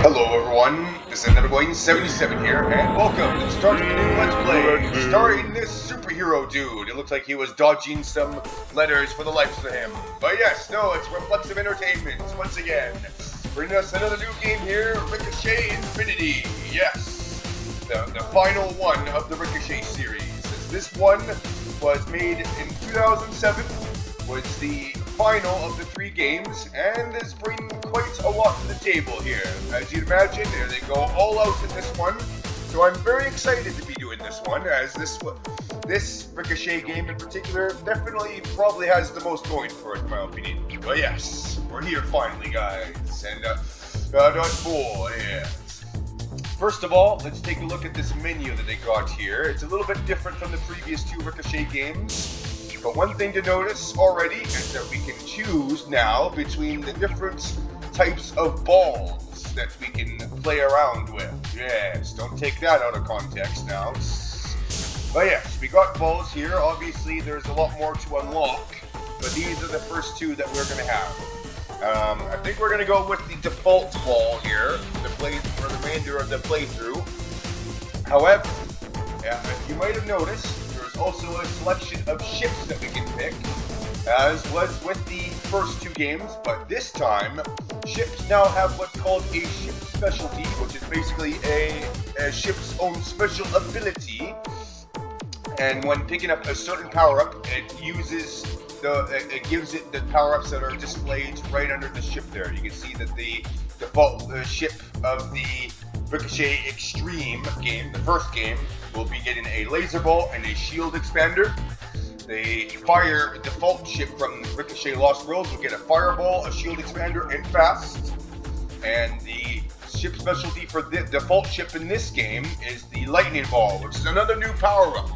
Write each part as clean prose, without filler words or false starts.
Hello everyone, this is Neverboy77 here, and welcome to the start of the new Let's Play, starring this superhero dude. It looks like he was dodging some letters for the life of him. But yes, no, it's Reflexive Entertainment, once again. Bringing us another new game here, Ricochet Infinity. Yes, the final one of the Ricochet series. This one was made in 2007, was the final of the 3 games, and is bringing quite a lot to the table here. As you'd imagine, they go all out in this one, so I'm very excited to be doing this one, as this Ricochet game in particular definitely probably has the most going for it, in my opinion. But yes, we're here finally, guys, and yes. First of all, let's take a look at this menu that they got here. It's a little bit different from the previous 2 Ricochet games. But one thing to notice already is that we can choose now between the different types of balls that we can play around with. Yes, don't take that out of context now. But yes, we got balls here. Obviously, there's a lot more to unlock, but these are the first 2 that we're going to have. I think we're going to go with the default ball here for the remainder of the playthrough. However, as you might have noticed, also a selection of ships that we can pick, as was with the first 2 games, but this time, ships now have what's called a ship specialty, which is basically a ship's own special ability, and when picking up a certain power-up, it gives it the power-ups that are displayed right under the ship there. You can see that the default ship of the Ricochet Extreme game, the first game, will be getting a laser ball and a shield expander. The fire default ship from Ricochet Lost Worlds will get a fireball, a shield expander, and fast. And the ship specialty for the default ship in this game is the lightning ball, which is another new power-up.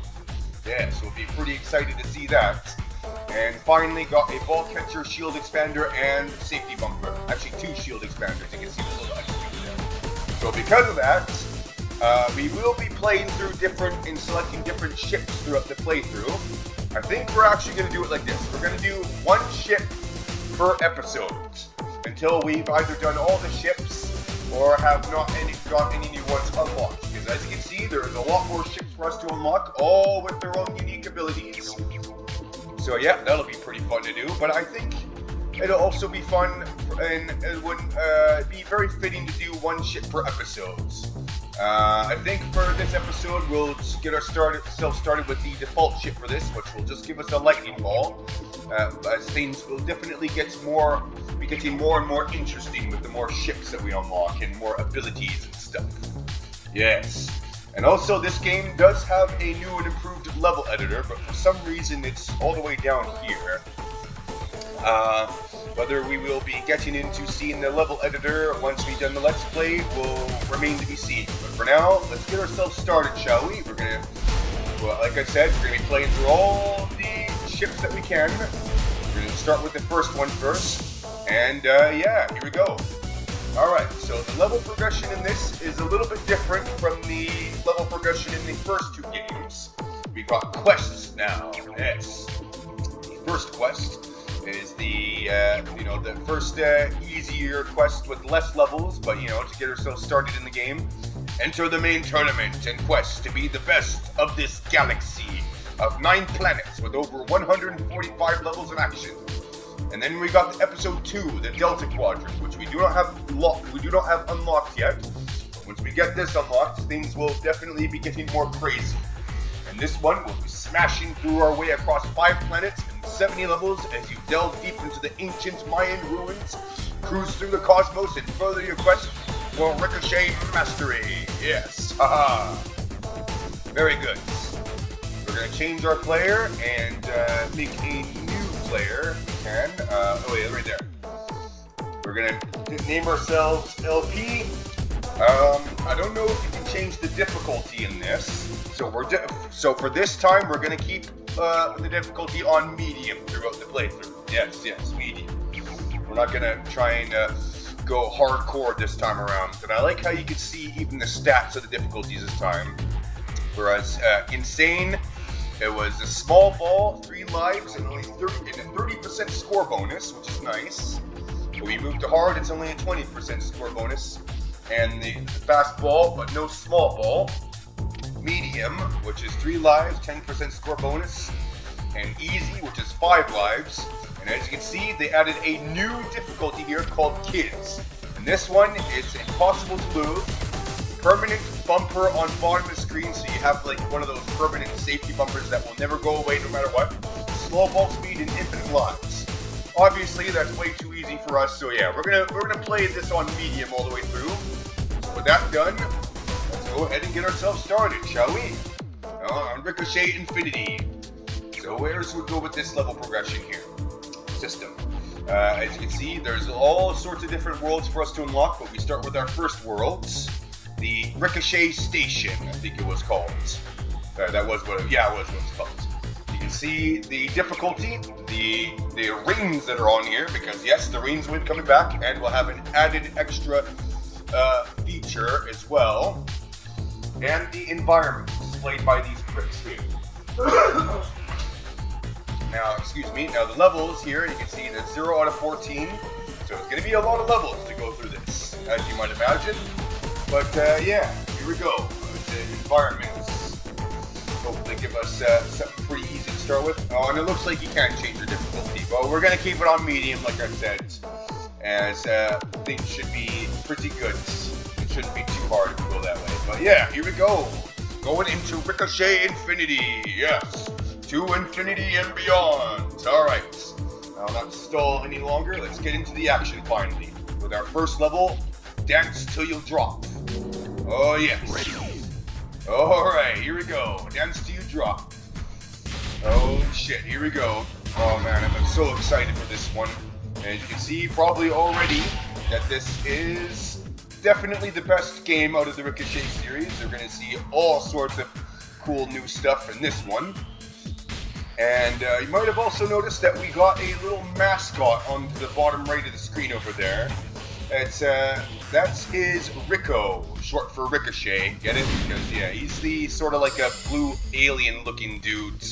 Yes, we'll be pretty excited to see that. And finally got a ball catcher, shield expander, and safety bumper. Actually 2 shield expanders. You can see the little extra there. So because of that, we will be playing through and selecting different ships throughout the playthrough. I think we're actually going to do it like this. We're going to do 1 ship per episode until we've either done all the ships or have not got any new ones unlocked. Because as you can see, there's a lot more ships for us to unlock, all with their own unique abilities. So yeah, that'll be pretty fun to do. But I think it'll also be fun, and it would be very fitting to do 1 ship per episode. I think for this episode, we'll just get ourselves started with the default ship for this, which will just give us a lightning ball. As things will definitely be getting more and more interesting with the more ships that we unlock and more abilities and stuff. Yes. And also, this game does have a new and improved level editor, but for some reason it's all the way down here. Whether we will be getting into seeing the level editor once we've done the Let's Play will remain to be seen. But for now, let's get ourselves started, shall we? We're gonna, well, like I said, we're gonna be playing through all the ships that we can. We're gonna start with the first one first, and yeah, here we go. Alright, so the level progression in this is a little bit different from the level progression in the first 2 games. We got quests now. Yes. The first quest is the first easier quest with less levels, but to get ourselves started in the game. Enter the main tournament and quest to be the best of this galaxy of 9 planets with over 145 levels of action. And then we got episode 2, the Delta Quadrant, which we do not have unlocked yet. Once we get this unlocked, things will definitely be getting more crazy. And this one will be smashing through our way across 5 planets and 70 levels as you delve deep into the ancient Mayan ruins, cruise through the cosmos, and further your quest for Ricochet Mastery. Yes, haha. Very good. We're going to change our player and make a new player. Right there. We're going to name ourselves LP. I don't know if you can change the difficulty in this. So for this time, we're going to keep the difficulty on medium throughout the playthrough. Yes, medium. We're not going to try and go hardcore this time around. And I like how you can see even the stats of the difficulties this time. Whereas Insane, it was a small ball, 3 lives, and only 30% score bonus, which is nice. When we move to hard, it's only a 20% score bonus. and the fast ball, but no small ball. Medium, which is 3 lives, 10% score bonus, and easy, which is 5 lives. And as you can see, they added a new difficulty here called Kids. And this one is impossible to lose. Permanent bumper on bottom of the screen, so you have like one of those permanent safety bumpers that will never go away no matter what. Slow ball speed and infinite lives. Obviously, that's way too easy for us, so yeah, we're gonna play this on medium all the way through. So with that done, let's go ahead and get ourselves started, shall we? On Ricochet Infinity. So where's we go with this level progression here? System. As you can see, there's all sorts of different worlds for us to unlock, but we start with our first worlds. The Ricochet Station, I think it was called. That was what it was what it's called. You can see the difficulty, the rings that are on here, because yes, the rings will be coming back, and we'll have an added extra feature as well. And the environment displayed by these bricks here. Now, the levels here, you can see that 0 out of 14, so it's going to be a lot of levels to go through this, as you might imagine. But yeah, here we go. The environments hopefully give us something pretty easy to start with. Oh, and it looks like you can change the difficulty, but we're going to keep it on medium, like I said, as things should be pretty good. It shouldn't be too hard to go that way. But yeah, here we go. Going into Ricochet Infinity, yes. To infinity and beyond. Alright. Now not stall any longer. Let's get into the action finally. With our first level, Dance Till You Drop. Oh yes. Alright, here we go. Dance Till You Drop. Oh shit, here we go. Oh man, I'm so excited for this one. As you can see probably already that this is definitely the best game out of the Ricochet series. We're going to see all sorts of cool new stuff in this one. And you might have also noticed that we got a little mascot on the bottom right of the screen over there. That is Rico, short for Ricochet. Get it? Because yeah, he's the sort of like a blue alien-looking dude.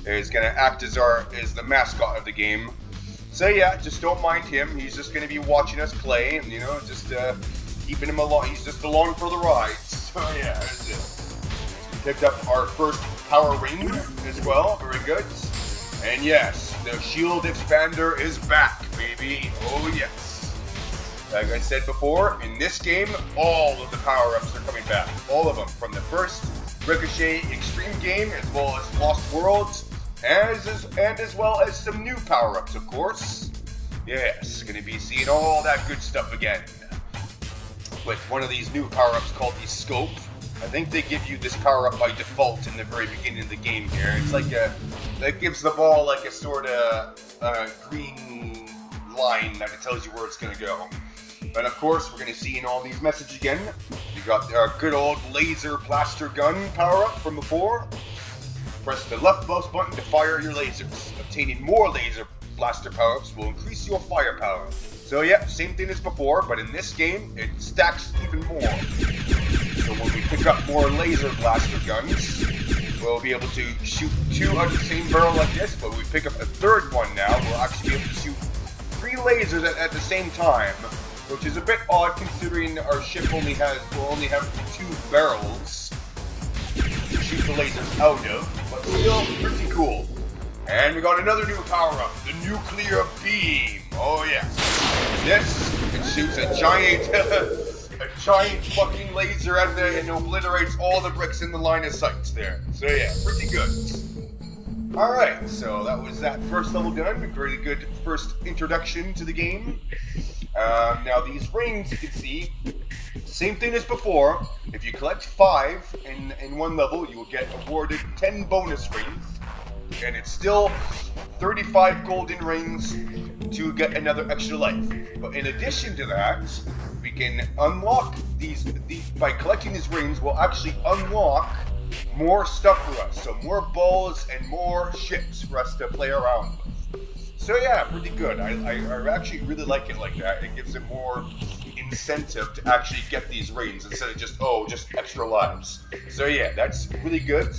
He's gonna act as the mascot of the game. So yeah, just don't mind him. He's just gonna be watching us play, and you know, just keeping him along. He's just along for the ride. So yeah, that's it. Picked up our first power ring as well, very good. And yes, the shield expander is back, baby. Oh yes. Like I said before, in this game, all of the power-ups are coming back. All of them, from the first Ricochet Extreme game, as well as Lost Worlds, and as well as some new power-ups, of course. Yes, gonna be seeing all that good stuff again. With one of these new power-ups called the Scope. I think they give you this power-up by default in the very beginning of the game here. It's like that gives the ball like a sort of green line that it tells you where it's going to go. And of course, we're going to see in all these messages again, you got our good old laser blaster gun power-up from before. Press the left mouse button to fire your lasers. Obtaining more laser blaster power-ups will increase your firepower. So yeah, same thing as before, but in this game, it stacks even more. So when we pick up more laser blaster guns, we'll be able to shoot 2 out of the same barrel like this, but we pick up a third one now, we'll actually be able to shoot 3 lasers at the same time, which is a bit odd considering our ship will only have 2 barrels to shoot the lasers out of, but still pretty cool. And we got another new power-up, the Nuclear Beam. Oh yes. This, it shoots a giant fucking laser at the, and obliterates all the bricks in the line of sight there. So yeah, pretty good. Alright, so that was that first level done. A very good first introduction to the game. Now these rings, you can see, same thing as before. If you collect 5 in one level, you will get awarded 10 bonus rings. And it's still 35 golden rings to get another extra life. But in addition to that, we can unlock these by collecting these rings, we'll actually unlock more stuff for us. So more balls and more ships for us to play around with. So yeah, pretty good. I actually really like it like that. It gives it more incentive to actually get these rings instead of just extra lives. So yeah, that's really good.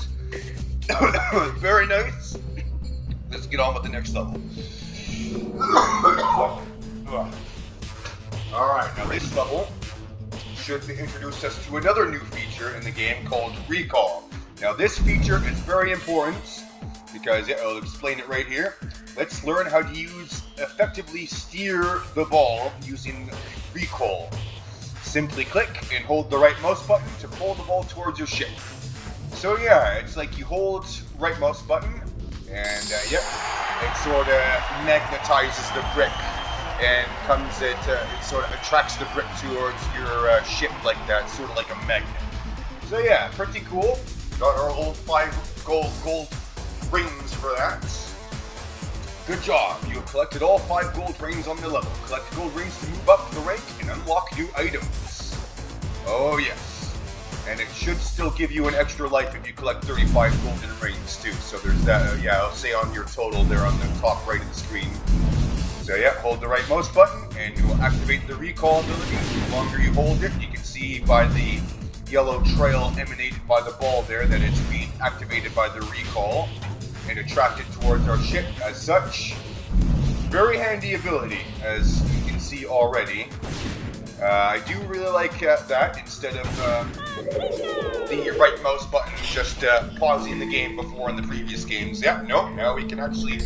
Very nice. Let's get on with the next level. Alright, now this level feature, they introduced us to another new feature in the game called Recall. Now this feature is very important because I'll explain it right here. Let's learn how to effectively steer the ball using Recall. Simply click and hold the right mouse button to pull the ball towards your ship. So yeah, it's like you hold right mouse button and yep, it sort of magnetizes the brick and it sort of attracts the brick towards your ship like that, sort of like a magnet. So yeah, pretty cool. Got our old 5 gold rings for that. Good job, you have collected all 5 gold rings on the level. Collect gold rings to move up the rank and unlock new items. Oh yes, and it should still give you an extra life if you collect 35 golden rings too. So there's that, yeah, I'll say on your total there on the top right of the screen. So yeah, hold the right mouse button and you will activate the recall ability. The longer you hold it, you can see by the yellow trail emanated by the ball there that it's being activated by the recall and attracted towards our ship as such. Very handy ability, as you can see already. I do really like that instead of the right mouse button just pausing the game before in the previous games. Yeah, no, now we can actually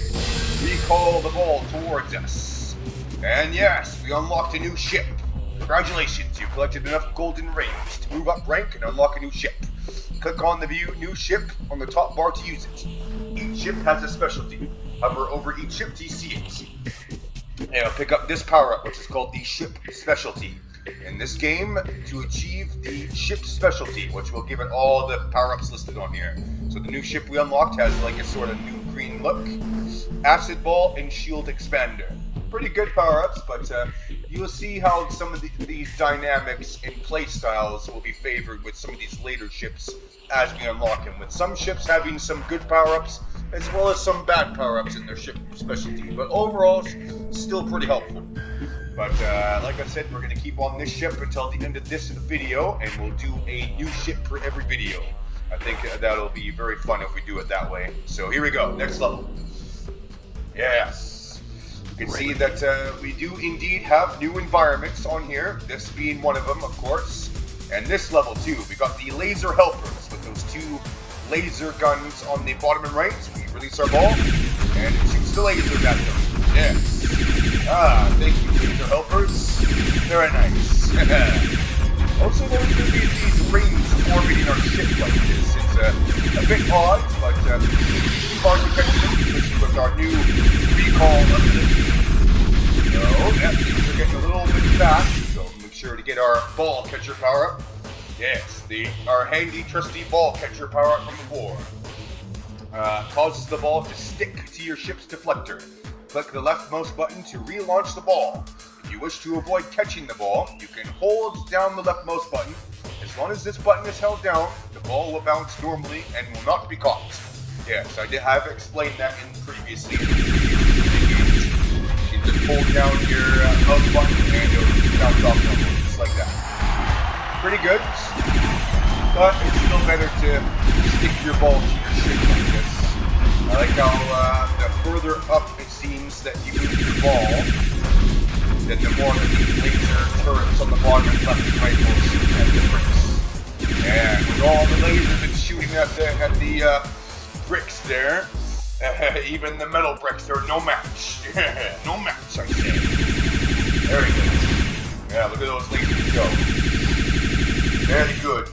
recall the ball towards us. And yes, we unlocked a new ship. Congratulations, you collected enough golden rings to move up rank and unlock a new ship. Click on the View New Ship on the top bar to use it. Each ship has a specialty. Hover over each ship to see it. Now pick up this power-up, which is called the Ship Specialty. In this game, to achieve the Ship Specialty, which will give it all the power-ups listed on here. So the new ship we unlocked has like a sort of new green look. Acid Ball and Shield Expander. Pretty good power-ups, but you'll see how some of these dynamics and play styles will be favored with some of these later ships as we unlock them, with some ships having some good power-ups as well as some bad power-ups in their ship specialty, but overall still pretty helpful. But like I said, we're going to keep on this ship until the end of this video, and we'll do a new ship for every video. I think that'll be very fun if we do it that way. So here we go, next level. Yes, you can see that we do indeed have new environments on here, this being one of them, of course. And this level too, we got the laser helpers with those 2 laser guns on the bottom and right. We release our ball, and it shoots the lasers at them. Yes. Thank you, laser helpers. Very nice. Also, there's going to be these rings orbiting our ship like this. It's a bit odd, but it's hard to catch them, especially with our new recall ability. So, yeah, things are getting a little bit fast, so make sure to get our ball catcher power up. Yes, our handy, trusty ball catcher power up from before. Causes the ball to stick to your ship's deflector. Click the left mouse button to relaunch the ball. If you wish to avoid catching the ball, you can hold down the left mouse button. As long as this button is held down, the ball will bounce normally and will not be caught. Yes, I have explained that in previously. You can just hold down your mouse button and it'll bounce off normally, just like that. Pretty good, but it's still better to stick your ball to your ship like this. I like how the further up it seems that you move your ball, then the more that these laser turrets on the bottom and left and right will shoot at the bricks. And with all the lasers it's shooting at the bricks there, even the metal bricks are no match. No match, I say. Very good. Yeah, look at those lasers go. Very good.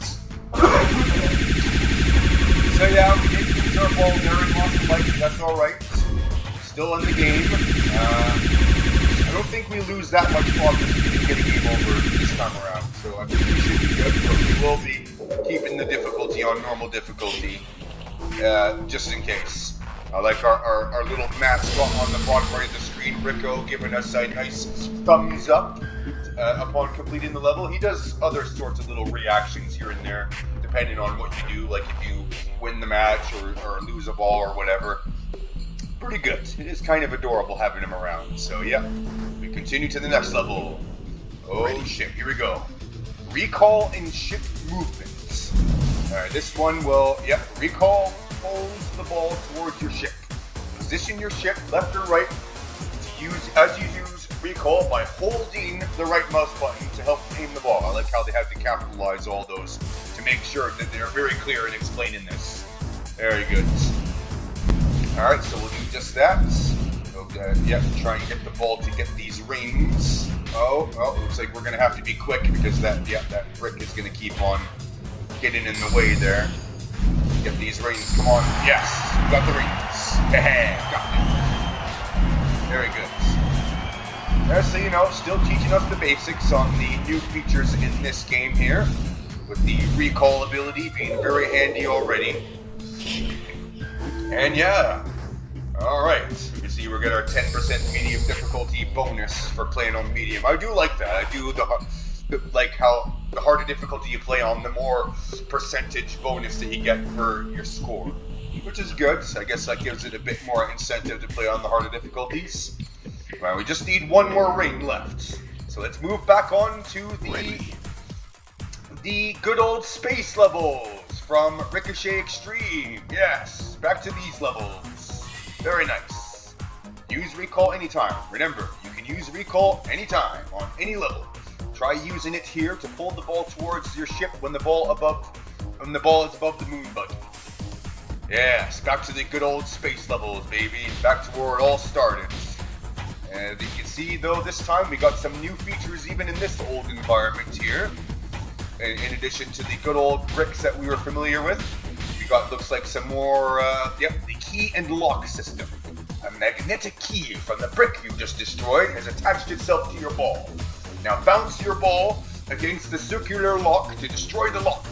So yeah, we did lose our ball there and lost life, that's alright. Still in the game. I don't think we lose that much progress to get a game over this time around. So I think we should be good, but we will be keeping the difficulty on normal difficulty, just in case. I like our little mascot on the bottom right of the screen, Rico, giving us a nice thumbs up upon completing the level. He does other sorts of little reactions here and there, depending on what you do, like if you win the match or lose a ball or whatever. Pretty good. It is kind of adorable having him around. So yeah, we continue to the next level. Oh shit, here we go. Recall and ship movements. Alright, this one will, recall pulls the ball towards your ship. Position your ship left or right to use as you use recoil by holding the right mouse button to help aim the ball. I like how they have to capitalize all those to make sure that they're very clear in explaining this. Very good. Alright, so we'll do just that. Yep, try and get the ball to get these rings. Oh, looks like we're going to have to be quick because that brick is going to keep on getting in the way there. Get these rings, come on. Yes, we got the rings. Got it. Very good. So, you know, still teaching us the basics on the new features in this game here, with the recall ability being very handy already. And yeah, alright, you see we're getting our 10% medium difficulty bonus for playing on medium. I do like that. I do like how the harder difficulty you play on, the more percentage bonus that you get for your score, which is good. I guess that gives it a bit more incentive to play on the harder difficulties. Well, we just need one more ring left. So let's move back on to the good old space levels from Ricochet Extreme. Yes, back to these levels. Very nice. Use recall anytime. Remember, you can use recall anytime on any level. Try using it here to pull the ball towards your ship when the ball is above the moon buggy. Yes, back to the good old space levels, baby. Back to where it all started. And you can see, though, this time we got some new features even in this old environment here. In addition to the good old bricks that we were familiar with, we got, looks like, some more, the key and lock system. A magnetic key from the brick you just destroyed has attached itself to your ball. Now bounce your ball against the circular lock to destroy the lock.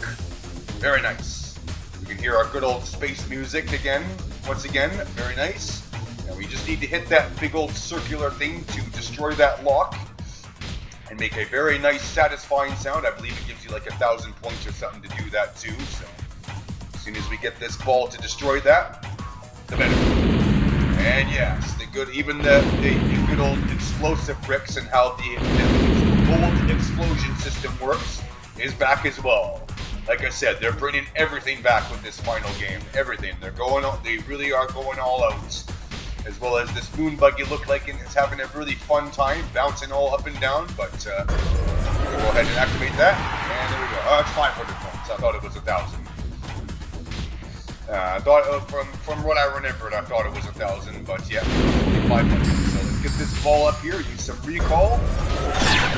Very nice. We can hear our good old space music again, once again, very nice. Now we just need to hit that big old circular thing to destroy that lock and make a very nice satisfying sound. I believe it gives you like 1,000 points or something to do that too. So as soon as we get this ball to destroy that, the better. And yes, the good old explosive bricks and how the old explosion system works is back as well. Like I said, they're bringing everything back with this final game. Everything. They really are going all out. As well as this moon buggy look like it's having a really fun time, bouncing all up and down, but we'll go ahead and activate that, and there we go. Oh, it's 500 points. I thought it was 1,000. I thought, from what I remembered, I thought it was 1,000, but yeah, only 500. So let's get this ball up here, use some recall,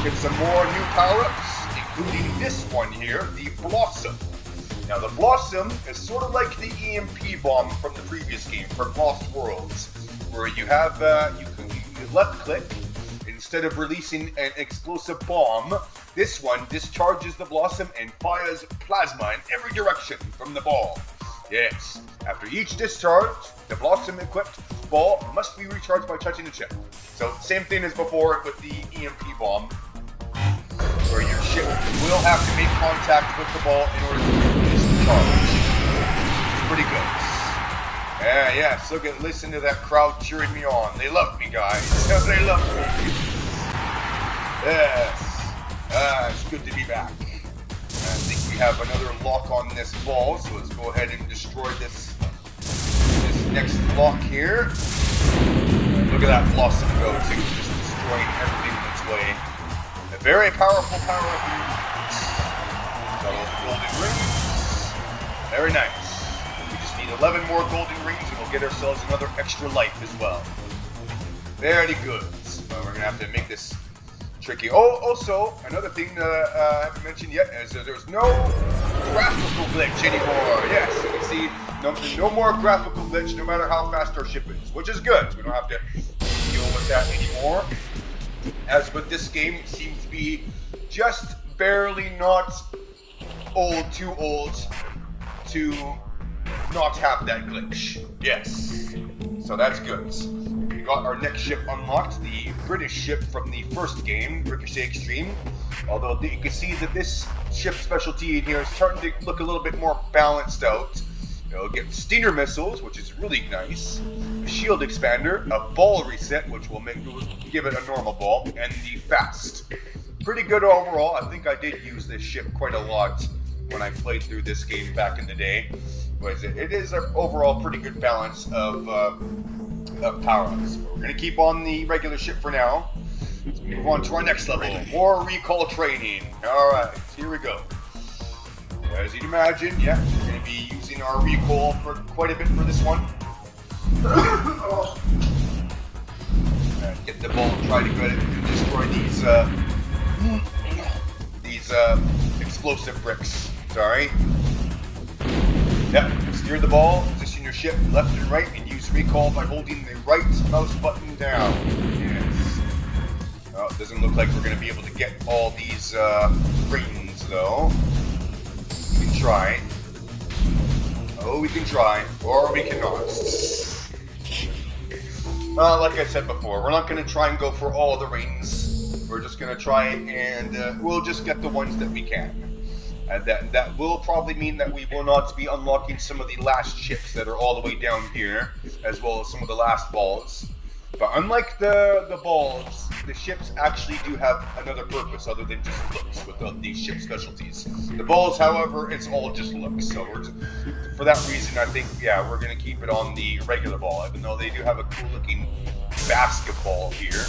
get some more new power-ups, including this one here, the Blossom. Now the Blossom is sort of like the EMP bomb from the previous game, from Lost Worlds, where you have, you left click, instead of releasing an explosive bomb, this one discharges the Blossom and fires plasma in every direction from the ball. Yes, after each discharge, the Blossom-equipped ball must be recharged by touching the chip. So same thing as before with the EMP bomb, where your ship will have to make contact with the ball in order to discharge. It's pretty good. Yes, listen to that crowd cheering me on. They love me, guys. They love me. Yes. It's good to be back. I think we have another lock on this ball, so let's go ahead and destroy this next lock here. Look at that Blossom go, too, just destroying everything in its way. A very powerful power-up here. Got all the golden rings. Very nice. 11 more golden rings and we'll get ourselves another extra life as well. Very good. So we're going to have to make this tricky. Oh, also, another thing that I haven't mentioned yet is that there's no graphical glitch anymore. Yes, you can see no more graphical glitch no matter how fast our ship is, which is good. We don't have to deal with that anymore. As with this game, it seems to be just barely not too old to not have that glitch. Yes. So that's good. We got our next ship unlocked, the British ship from the first game, Ricochet Extreme. Although you can see that this ship specialty in here is starting to look a little bit more balanced out. You'll get Stinger missiles, which is really nice, a shield expander, a ball reset, which will give it a normal ball, and the fast. Pretty good overall. I think I did use this ship quite a lot when I played through this game back in the day. It is an overall pretty good balance of power-ups. We're going to keep on the regular ship for now. Let's move on to our next level. More recall training. Alright, here we go. As you'd imagine, yeah, we're going to be using our recall for quite a bit for this one. Get the ball and try to get it and destroy these explosive bricks. Sorry. Yep, steer the ball, position your ship left and right, and use recall by holding the right mouse button down. Yes. Oh, it doesn't look like we're going to be able to get all these rings, though. We can try. Oh, we can try, or we cannot. Like I said before, we're not going to try and go for all the rings. We're just going to try and we'll just get the ones that we can. And that will probably mean that we will not be unlocking some of the last ships that are all the way down here, as well as some of the last balls. But unlike the balls, the ships actually do have another purpose other than just looks with these ship specialties. The balls, however, it's all just looks. So for that reason, I think, yeah, we're going to keep it on the regular ball, even though they do have a cool looking basketball here.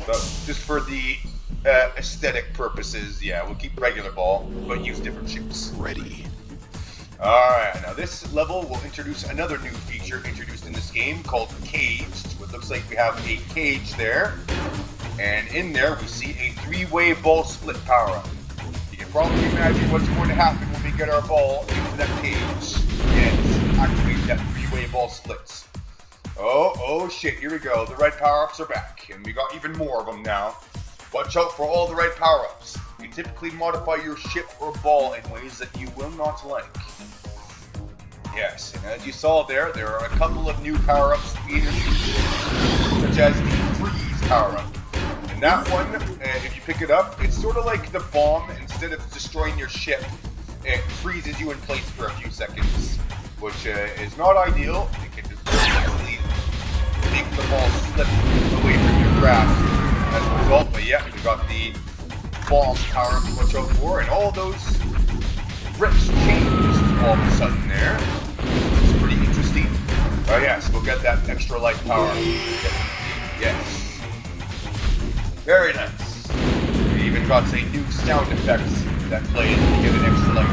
But just for the aesthetic purposes, yeah, we'll keep regular ball, but use different ships. Ready. Alright, now this level will introduce another new feature introduced in this game called Caged. It looks like we have a cage there, and in there we see a three-way ball split power-up. You can probably imagine what's going to happen when we get our ball into that cage and activate that three-way ball splits. Oh shit, here we go. The red power-ups are back, and we got even more of them now. Watch out for all the red power-ups. You typically modify your ship or ball in ways that you will not like. Yes, and as you saw there are a couple of new power-ups introduced, such as the freeze power-up. And that one, if you pick it up, it's sort of like the bomb. Instead of destroying your ship, it freezes you in place for a few seconds, which is not ideal. It can just easily make the ball slip away from your grasp as a result. But yeah, we got the bomb power to watch out for, and all those bricks changed all of a sudden there. It's pretty interesting. Oh yes, we'll get that extra light power. Yes. Very nice. We even got a new sound effects that play to get an extra light.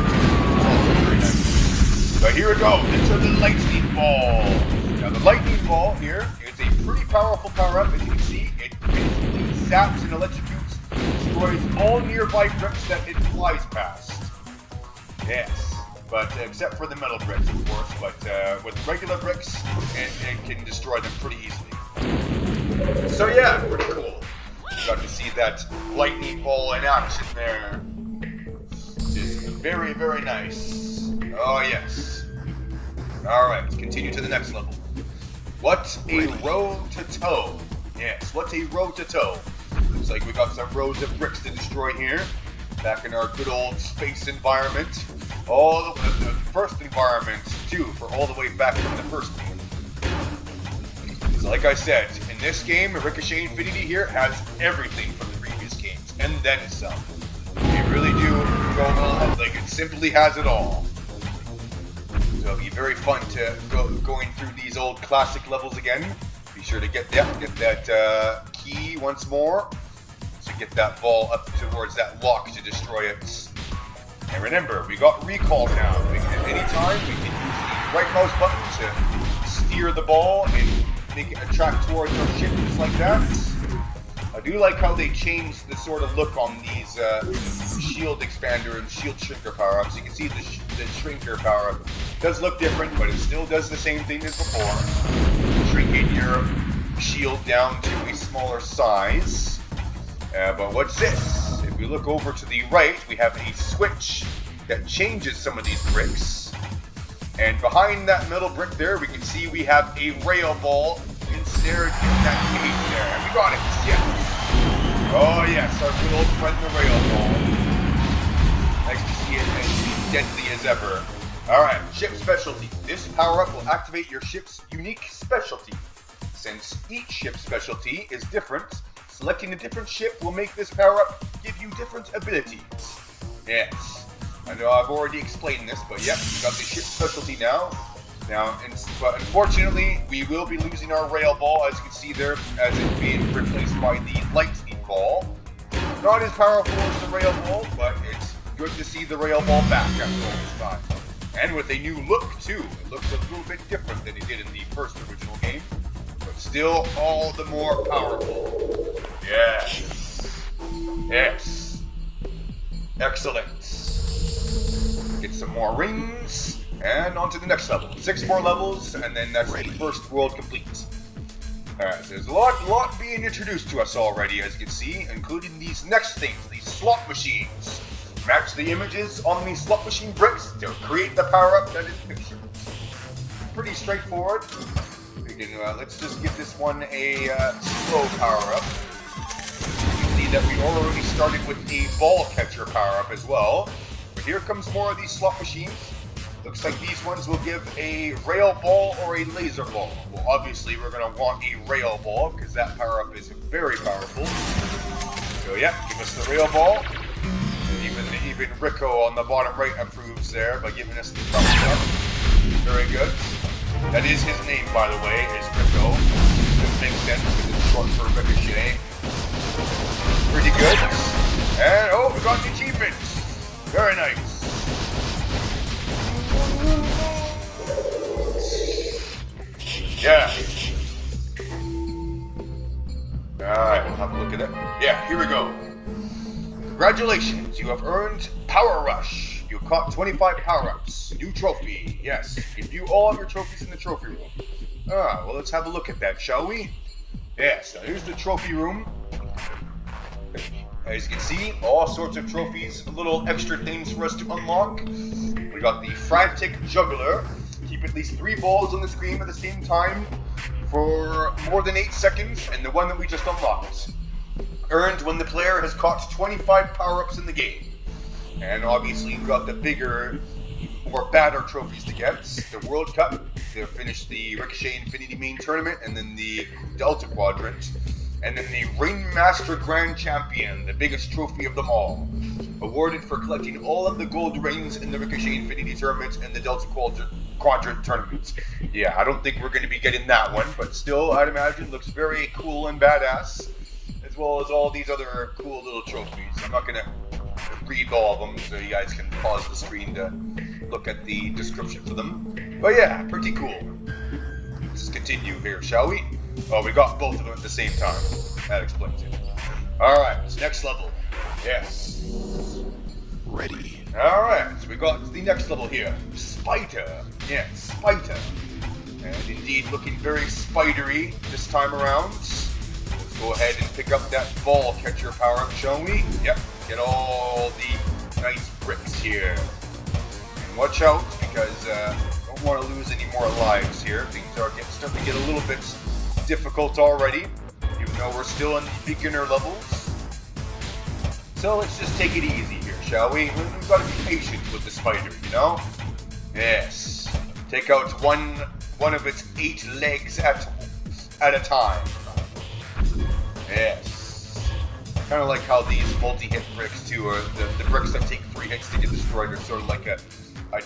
It's also very nice. So here we go, into the lightning ball. Now the lightning ball here is a pretty powerful power-up. As you can see, it basically zaps and electrocutes, destroys all nearby bricks that it flies past. Yes, but except for the metal bricks, of course. But with regular bricks, it can destroy them pretty easily. So yeah, pretty cool. Got to see that lightning ball in action there. Just very, very nice. Oh yes. Alright, let's continue to the next level. What a row to toe. Yes, what's a row to toe? Looks like we got some rows of bricks to destroy here. Back in our good old space environment. All the first environment, too, for all the way back from the first one. So like I said, in this game, Ricochet Infinity here has everything from the previous games, and then some. They really do go all, like it simply has it all. So it'll be very fun to going through these old classic levels again. Be sure to get that key once more to get that ball up towards that lock to destroy it. And remember, we got recall now. Anytime we can use the right mouse button to steer the ball and make it attract towards our ship just like that. I do like how they changed the sort of look on these shield expander and shield shrinker power-ups. You can see the shrinker power-up does look different, but it still does the same thing as before. Shrinking your shield down to a smaller size. But what's this? If we look over to the right, we have a switch that changes some of these bricks. And behind that middle brick there, we can see we have a rail ball ensnared in that cage there. And we got it, yes. Oh yes, our good old friend the rail ball. Nice to see it as deadly as ever. Alright, ship specialty. This power-up will activate your ship's unique specialty. Since each ship specialty is different, selecting a different ship will make this power-up give you different abilities. Yes. I know I've already explained this, but yep, we got the ship specialty now. But unfortunately, we will be losing our rail ball, as you can see there, as it's being replaced by the lightning ball. Not as powerful as the rail ball, but it's good to see the rail ball back after all this time. And with a new look too. It looks a little bit different than it did in the first original game, but still all the more powerful. Yes. Yes. Excellent. Get some more rings, and on to the next level. 6 more levels, and then that's the first world complete. Alright, so there's a lot being introduced to us already, as you can see, including these next things, these slot machines. Match the images on the slot machine bricks to create the power-up that is pictured. Pretty straightforward. We can, let's just give this one a slow power-up. You can see that we already started with a ball catcher power-up as well. But here comes more of these slot machines. Looks like these ones will give a rail ball or a laser ball. Well, obviously we're going to want a rail ball because that power-up is very powerful. So yeah, give us the rail ball. Even Rico on the bottom right approves there by giving us the thumbs up. Very good. That is his name, by the way, is Rico. This makes sense because it's short for Ricochet. Pretty good. And oh, we got the achievement. Very nice. Yeah. Alright, we'll have a look at it. Yeah, here we go. Congratulations, you have earned Power Rush. You caught 25 power-ups. New trophy. Yes, you view all of your trophies in the trophy room. Well, let's have a look at that, shall we? Yes, now here's the trophy room. As you can see, all sorts of trophies, little extra things for us to unlock. We got the Frantic Juggler. Keep at least 3 balls on the screen at the same time for more than 8 seconds, and the one that we just unlocked. Earned when the player has caught 25 power-ups in the game. And obviously you've got the bigger or badder trophies to get. The World Cup, to finish the Ricochet Infinity main tournament, and then the Delta Quadrant. And then the Ringmaster Grand Champion, the biggest trophy of them all. Awarded for collecting all of the gold rings in the Ricochet Infinity tournament and the Delta Quadrant tournament. Yeah, I don't think we're going to be getting that one, but still, I'd imagine, looks very cool and badass. As well as all these other cool little trophies. I'm not going to read all of them, so you guys can pause the screen to look at the description for them. But yeah, pretty cool. Let's continue here, shall we? Oh, we got both of them at the same time. That explains it. Alright, next level. Yes. Ready. Alright, so we got the next level here. Spider. Yeah, Spider. And indeed looking very spidery this time around. Go ahead and pick up that ball catcher power-up, shall we? Yep, get all the nice bricks here. And watch out, because don't want to lose any more lives here. Things are starting to get a little bit difficult already, even though we're still in the beginner levels. So let's just take it easy here, shall we? We've got to be patient with the spider, you know? Yes. Take out one of its 8 legs at a time. Yes. Kind of like how these multi-hit bricks too are, the bricks that take 3 hits to get destroyed are sort of like a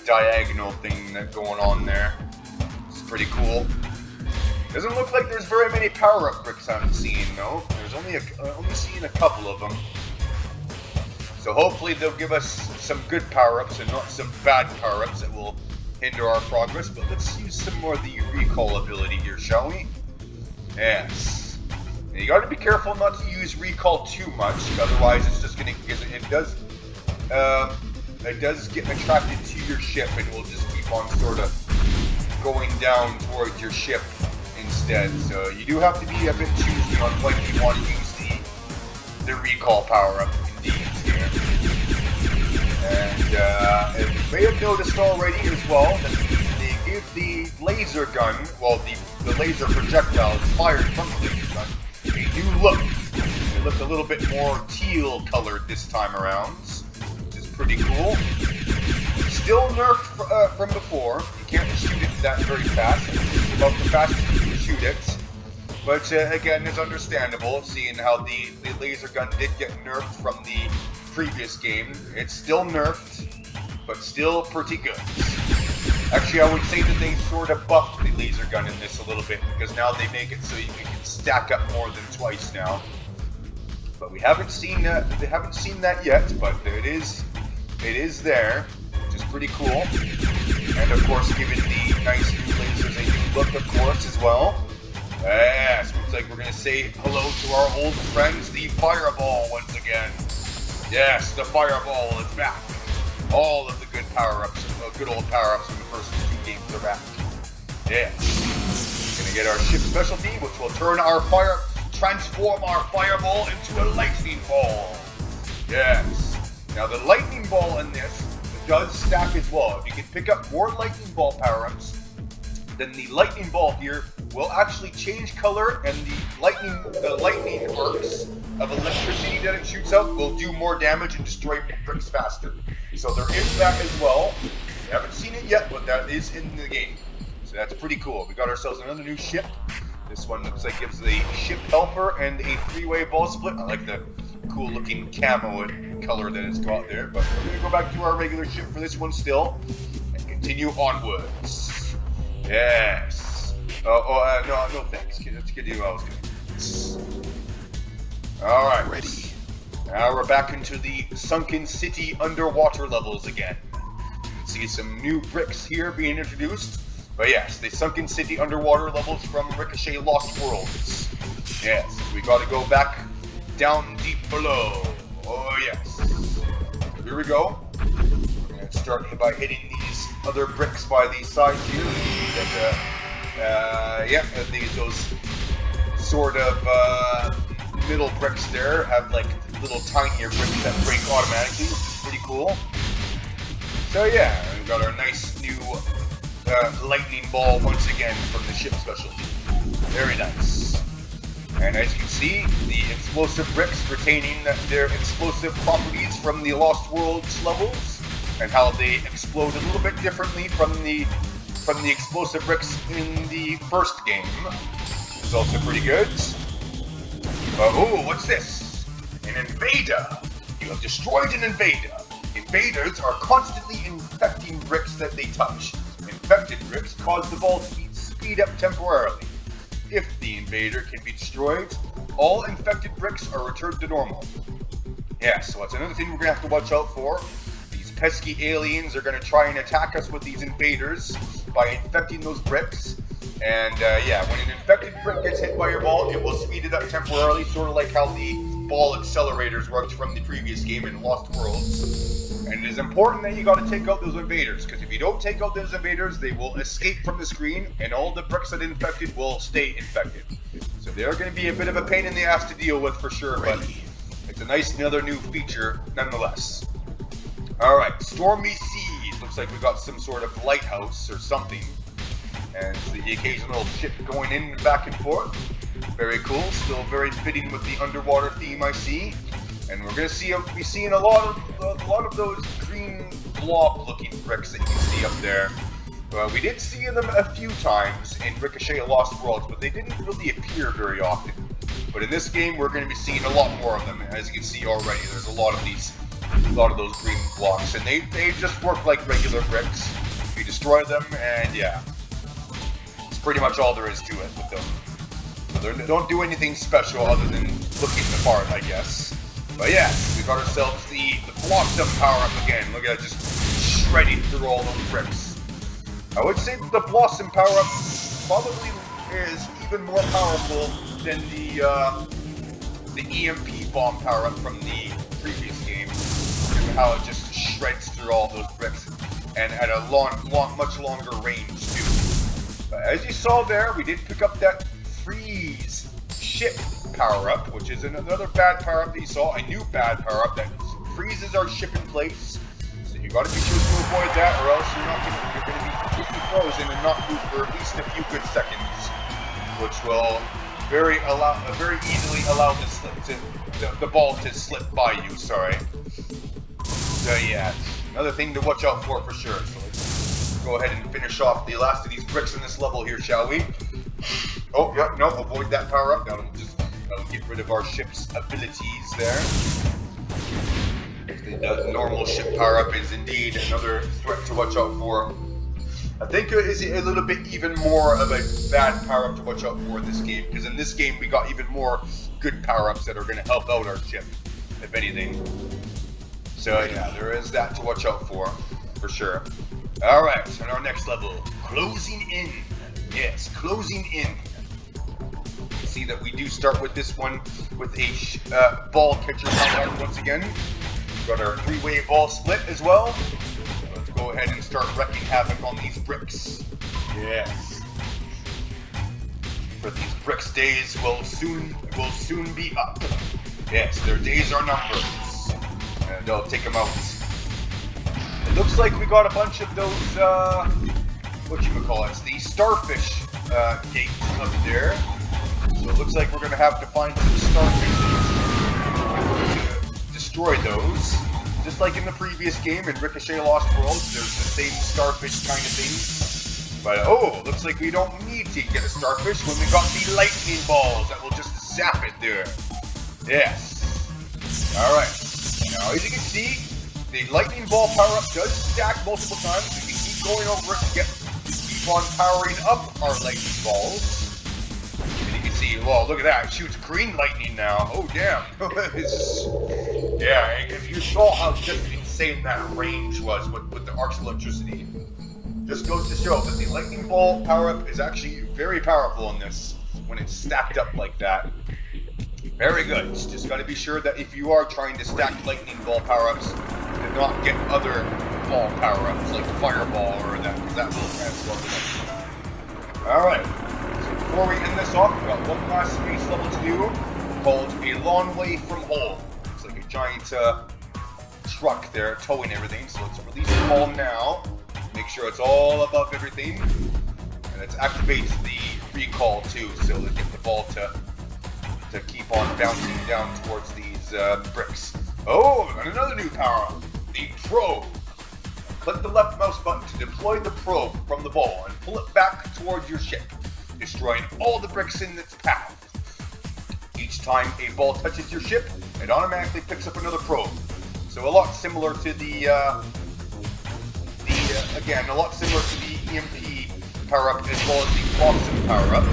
diagonal thing that's going on there. It's pretty cool. Doesn't look like there's very many power-up bricks I'm seeing though. There's only seeing a couple of them. So hopefully they'll give us some good power-ups and not some bad power-ups that will hinder our progress. But let's use some more of the recall ability here, shall we? Yes. You got to be careful not to use recall too much, otherwise it's just going to, because it does get attracted to your ship and will just keep on sort of going down towards your ship instead. So you do have to be a bit choosy on when you want to use the recall power-up indeed here. And you may have noticed already as well that they give the laser gun, well the laser projectiles fired from the laser gun, a new look. It looked a little bit more teal colored this time around, which is pretty cool. Still nerfed from before. You can't shoot it that very fast. It's about the fastest you can shoot it. But again, it's understandable, seeing how the laser gun did get nerfed from the previous game. It's still nerfed, but still pretty good. Actually, I would say that they sort of buffed the laser gun in this a little bit, because now they make it so you can stack up more than twice now. But we haven't seen that yet. But it is there, which is pretty cool. And of course, given the nice new lasers, a new look, of course, as well. Yes, looks like we're gonna say hello to our old friends, the Fireball, once again. Yes, the Fireball is back. All of the good power-ups, good old power-ups from the first 2 games are back. Yes. Gonna get our ship specialty, which will transform our Fireball into a lightning ball. Yes. Now the lightning ball in this does stack as well. If you can pick up more lightning ball power-ups, then the lightning ball here will actually change color, and the lightning arcs of electricity that it shoots out will do more damage and destroy bricks faster. So there is that as well. We haven't seen it yet, but that is in the game. So that's pretty cool. We got ourselves another new ship. This one looks like gives a ship helper and a 3-way ball split. I like the cool looking camo color that it's got there. But we're going to go back to our regular ship for this one still and continue onwards. Yes. No thanks. Let's get you out. Alright. Ready. Now we're back into the sunken city underwater levels again. You can see some new bricks here being introduced. But yes, the sunken city underwater levels from Ricochet Lost Worlds. Yes, we gotta go back down deep below. Oh yes. Here we go. We're gonna start by hitting these other bricks by these sides here. Those sort of middle bricks there have like little tinier bricks that break automatically, which is pretty cool. So yeah, we've got our nice new lightning ball once again from the ship specialty. Very nice. And as you can see, the explosive bricks retaining their explosive properties from the Lost Worlds levels, and how they explode a little bit differently from the explosive bricks in the first game. It's also pretty good. Oh, what's this? An invader! You have destroyed an invader. Invaders are constantly infecting bricks that they touch. Infected bricks cause the ball to speed up temporarily. If the invader can be destroyed, all infected bricks are returned to normal. Yeah, so that's another thing we're going to have to watch out for. These pesky aliens are going to try and attack us with these invaders by infecting those bricks. And when an infected brick gets hit by your ball, it will speed it up temporarily, sort of like how the ball accelerators worked from the previous game in Lost Worlds. And it is important that you got to take out those invaders, because if you don't take out those invaders, they will escape from the screen, and all the bricks that are infected will stay infected. So they're going to be a bit of a pain in the ass to deal with for sure, but it's a nice another new feature nonetheless. Alright, Stormy Seas. Looks like we got some sort of lighthouse or something. And the occasional ship going in and back and forth. Very cool. Still very fitting with the underwater theme, I see. And we're gonna be seeing a lot of those green blob-looking bricks that you can see up there. We did see them a few times in Ricochet Lost Worlds, but they didn't really appear very often. But in this game, we're gonna be seeing a lot more of them. As you can see already, there's a lot of those green blocks, and they just work like regular bricks. You destroy them, and yeah. Pretty much all there is to it with them. So they don't do anything special other than looking the part, I guess. But yeah, we got ourselves the Blossom power-up again. Look at it, just shredding through all those bricks. I would say that the Blossom power-up probably is even more powerful than the EMP bomb power-up from the previous game. Because of how it just shreds through all those bricks, and at a much longer range too. But as you saw there, we did pick up that freeze ship power-up, which is another bad power-up that you saw, a new bad power-up that freezes our ship in place. So you gotta be sure to avoid that, or else you're gonna be completely frozen and not move for at least a few good seconds, which will very easily allow the ball to slip by you, sorry. So yeah, another thing to watch out for sure. So let's go ahead and finish off the last of these bricks in this level here, shall we? Oh, yeah, no, avoid that power-up. That'll get rid of our ship's abilities there. The normal ship power-up is indeed another threat to watch out for. I think it is a little bit even more of a bad power-up to watch out for in this game, because in this game we got even more good power-ups that are going to help out our ship, if anything. So yeah, there is that to watch out for sure. Alright, so on our next level, closing in. Yes, closing in. See that we do start with this one with a ball catcher combat once again. We've got our 3-way ball split as well. Let's go ahead and start wrecking havoc on these bricks. Yes. For these bricks' days will soon be up. Yes, their days are numbered. And I'll take them out. It looks like we got a bunch of those, whatchamacallits, the starfish gates up there. So it looks like we're going to have to find some starfish to destroy those. Just like in the previous game, in Ricochet Lost Worlds, there's the same starfish kind of thing. But, oh, looks like we don't need to get a starfish when we got the lightning balls that will just zap it there. Yes. Alright. Now, as you can see, the lightning ball power-up does stack multiple times. We can keep going over it to keep on powering up our lightning balls. And you can see, well, look at that. It shoots green lightning now. Oh, damn. Yeah, if you saw how just insane that range was with the arc's electricity. Just goes to show that the lightning ball power-up is actually very powerful in this when it's stacked up like that. Very good. Just got to be sure that if you are trying to stack lightning ball power-ups, to not get other ball power-ups like fireball or that, because that will cancel out. Alright, so before we end this off, we've got one last space level to do called A Long Way From Home. It's like a giant truck there towing everything, so let's release the ball now. Make sure it's all above everything, and it activates the recall too, so to get the ball to keep on bouncing down towards these bricks. Oh, and another new power-up, the probe. Click the left mouse button to deploy the probe from the ball and pull it back towards your ship, destroying all the bricks in its path. Each time a ball touches your ship, it automatically picks up another probe. So a lot similar to the again, a lot similar to the EMP power-up as well as the Blossom power-up.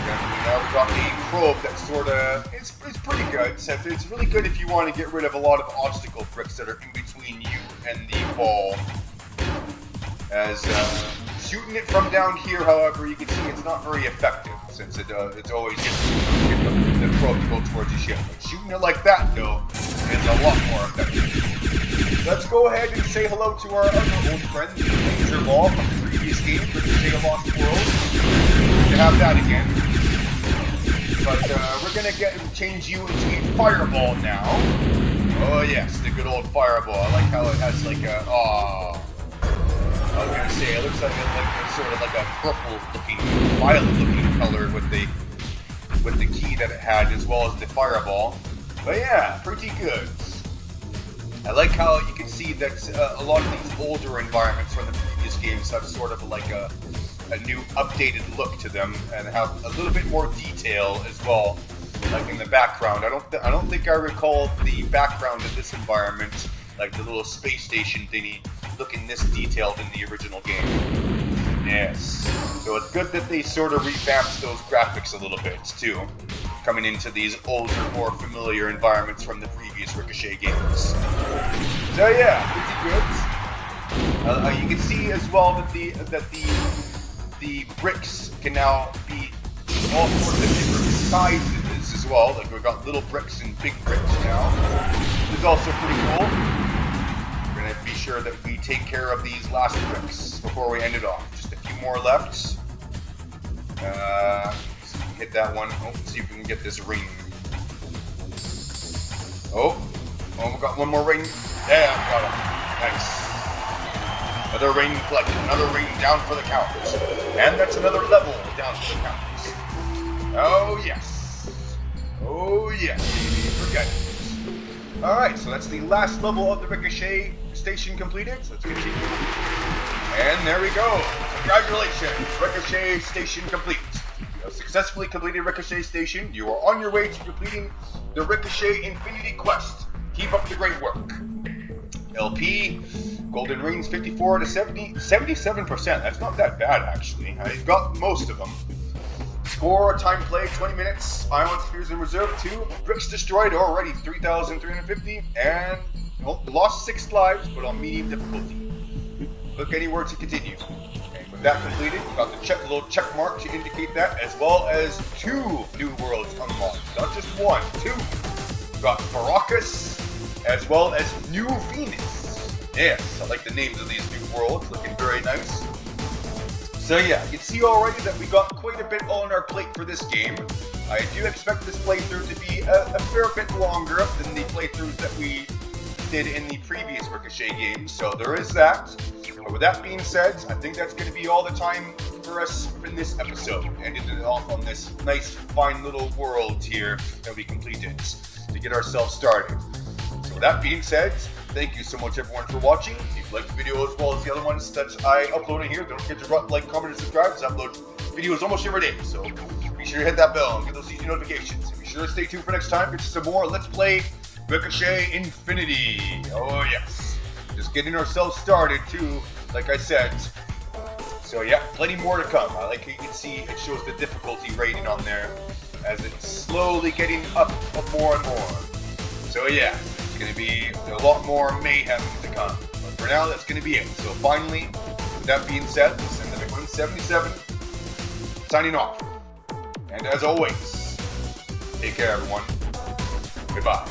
And now we've got the probe that sort of, it's pretty good. It's really good if you want to get rid of a lot of obstacle bricks that are in between you and the ball. As shooting it from down here, however, you can see it's not very effective since it's always get the probe to go towards your ship. But shooting it like that, though, is a lot more effective. Let's go ahead and say hello to our other old friend, Ranger Law from the previous game, Ricochet Lost Worlds. Good to have that again. But we're gonna change you into a fireball now. Oh yes, the good old fireball. I like how it has like a I was gonna say it looks like sort of like a purple-looking, violet-looking color with the key that it had, as well as the fireball. But yeah, pretty good. I like how you can see that a lot of these older environments from the previous games have sort of like a new updated look to them and have a little bit more detail as well, like in the background. I don't think I recall the background of this environment, like the little space station thingy, looking this detailed in the original game. Yes, so it's good that they sort of revamped those graphics a little bit too, coming into these older, more familiar environments from the previous Ricochet games. So yeah, pretty good. You can see as well that the bricks can now be all sorts of different sizes as well. Like we've got little bricks and big bricks now. This is also pretty cool. We're gonna be sure that we take care of these last bricks before we end it off. Just a few more left. So we can hit that one. Oh, let's see if we can get this ring. Oh, we got one more ring. Yeah, we got it. Nice. Another ring collected, another ring down for the count. And that's another level down for the count. Oh yes. Oh yes, baby, forget it. Alright, so that's the last level of the Ricochet station completed. So let's continue. And there we go. Congratulations, Ricochet station complete. You have successfully completed Ricochet station. You are on your way to completing the Ricochet Infinity quest. Keep up the great work. LP, Golden Rings 54 to 77%. That's not that bad, actually. I got most of them. Score For time play, 20 minutes. Ion Spheres in Reserve 2. Bricks destroyed already, 3,350. And well, lost 6 lives, but on medium difficulty. Click anywhere to continue. And with that completed, you got the little check mark to indicate that, as well as 2 new worlds unlocked. Not just 1, 2. You got Baracus, as well as New Venus. Yes, I like the names of these new worlds, looking very nice. So yeah, you can see already that we got quite a bit on our plate for this game. I do expect this playthrough to be a fair bit longer than the playthroughs that we did in the previous Ricochet games, so there is that. But with that being said, I think that's going to be all the time for us in this episode. Ending it off on this nice, fine little world here that we completed to get ourselves started. So with that being said, thank you so much everyone for watching. If you liked the video as well as the other ones that I uploaded here, don't forget to like, comment, and subscribe, because I upload videos almost every day. So be sure to hit that bell and get those easy notifications. And be sure to stay tuned for next time for some more Let's Play Ricochet Infinity. Oh yes. Just getting ourselves started too, like I said. So yeah, plenty more to come. I like how you can see it shows the difficulty rating on there as it's slowly getting up more and more. So yeah, it's going to be a lot more mayhem to come. But for now, that's going to be it. So finally, with that being said, this is the 177 signing off. And as always, take care everyone. Goodbye.